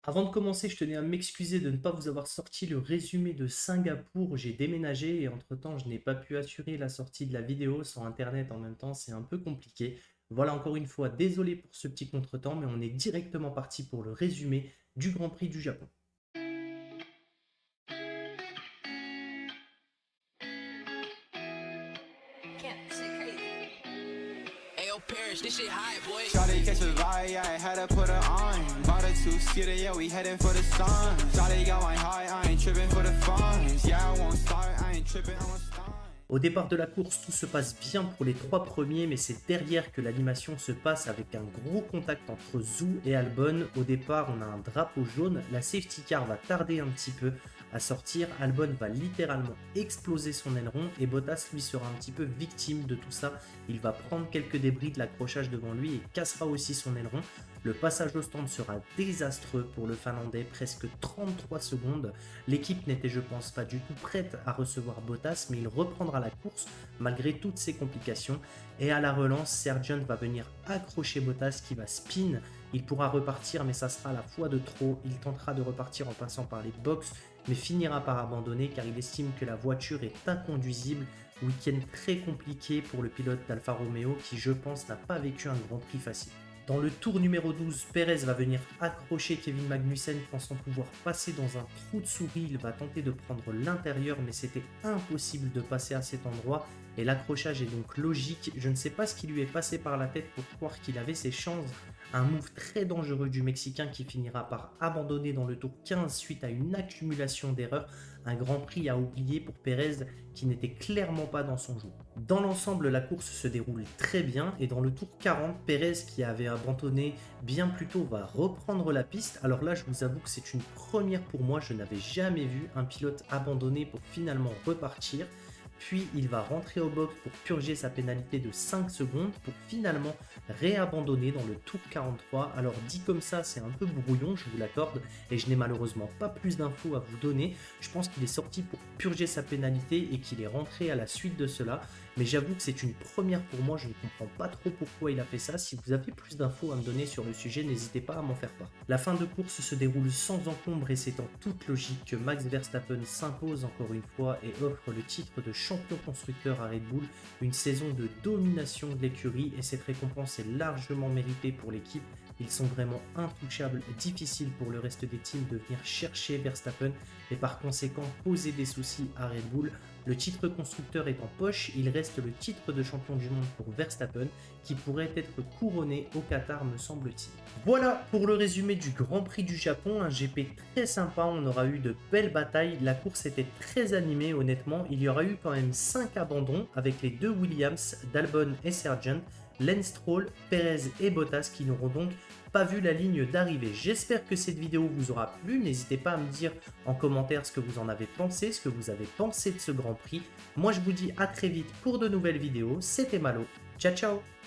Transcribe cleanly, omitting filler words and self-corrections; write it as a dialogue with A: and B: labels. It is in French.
A: Avant de commencer, je tenais à m'excuser de ne pas vous avoir sorti le résumé de Singapour. J'ai déménagé et entre-temps, je n'ai pas pu assurer la sortie de la vidéo sans Internet en même temps. C'est un peu compliqué. Voilà, encore une fois, désolé pour ce petit contretemps, mais on est directement parti pour le résumé du Grand Prix du Japon.
B: Can't shit crazy.
C: Ayo, Parrish, this shit hot, boy.
D: Shawty catch a vibe, yeah, I had to put her on. Bought a two-seater, yeah, we heading for the sun. Shawty got my high, I ain't tripping for the funds. Yeah, I won't start, I ain't tripping, I'm a stunt.
A: Au départ de la course, tout se passe bien pour les trois premiers, mais c'est derrière que l'animation se passe avec un gros contact entre Zhou et Albon. Au départ, on a un drapeau jaune, la safety car va tarder un petit peu à sortir, Albon va littéralement exploser son aileron et Bottas lui sera un petit peu victime de tout ça. Il va prendre quelques débris de l'accrochage devant lui et cassera aussi son aileron. Le passage au stand sera désastreux pour le Finlandais, presque 33 secondes. L'équipe n'était, je pense, pas du tout prête à recevoir Bottas, mais il reprendra la course malgré toutes ces complications. Et à la relance, Sargent va venir accrocher Bottas qui va spin. Il pourra repartir, mais ça sera la fois de trop. Il tentera de repartir en passant par les box, mais finira par abandonner car il estime que la voiture est inconduisible. Week-end très compliqué pour le pilote d'Alfa Romeo qui, je pense, n'a pas vécu un Grand Prix facile. Dans le tour numéro 12, Perez va venir accrocher Kevin Magnussen pensant pouvoir passer dans un trou de souris. Il va tenter de prendre l'intérieur, mais c'était impossible de passer à cet endroit. Et l'accrochage est donc logique. Je ne sais pas ce qui lui est passé par la tête pour croire qu'il avait ses chances. Un move très dangereux du Mexicain qui finira par abandonner dans le tour 15 suite à une accumulation d'erreurs. Un Grand Prix à oublier pour Perez qui n'était clairement pas dans son jour. Dans l'ensemble, la course se déroule très bien et dans le tour 40, Perez qui avait abandonné bien plus tôt va reprendre la piste. Alors là, je vous avoue que c'est une première pour moi. Je n'avais jamais vu un pilote abandonner pour finalement repartir. Puis il va rentrer au box pour purger sa pénalité de 5 secondes pour finalement réabandonner dans le tour 43. Alors dit comme ça, c'est un peu brouillon, je vous l'accorde, et je n'ai malheureusement pas plus d'infos à vous donner. Je pense qu'il est sorti pour purger sa pénalité et qu'il est rentré à la suite de cela. Mais j'avoue que c'est une première pour moi, je ne comprends pas trop pourquoi il a fait ça. Si vous avez plus d'infos à me donner sur le sujet, n'hésitez pas à m'en faire part. La fin de course se déroule sans encombre et c'est en toute logique que Max Verstappen s'impose encore une fois et offre le titre de champion constructeur à Red Bull, une saison de domination de l'écurie et cette récompense est largement méritée pour l'équipe. Ils sont vraiment intouchables, difficile pour le reste des teams de venir chercher Verstappen et par conséquent poser des soucis à Red Bull. Le titre constructeur est en poche, il reste le titre de champion du monde pour Verstappen qui pourrait être couronné au Qatar me semble-t-il. Voilà pour le résumé du Grand Prix du Japon, un GP très sympa, on aura eu de belles batailles, la course était très animée honnêtement, il y aura eu quand même 5 abandons avec les deux Williams d'Albon et Sargent, Lance Stroll, Perez et Bottas qui n'auront donc pas vu la ligne d'arrivée. J'espère que cette vidéo vous aura plu. N'hésitez pas à me dire en commentaire ce que vous en avez pensé, ce que vous avez pensé de ce Grand Prix. Moi, je vous dis à très vite pour de nouvelles vidéos. C'était Malo. Ciao, ciao!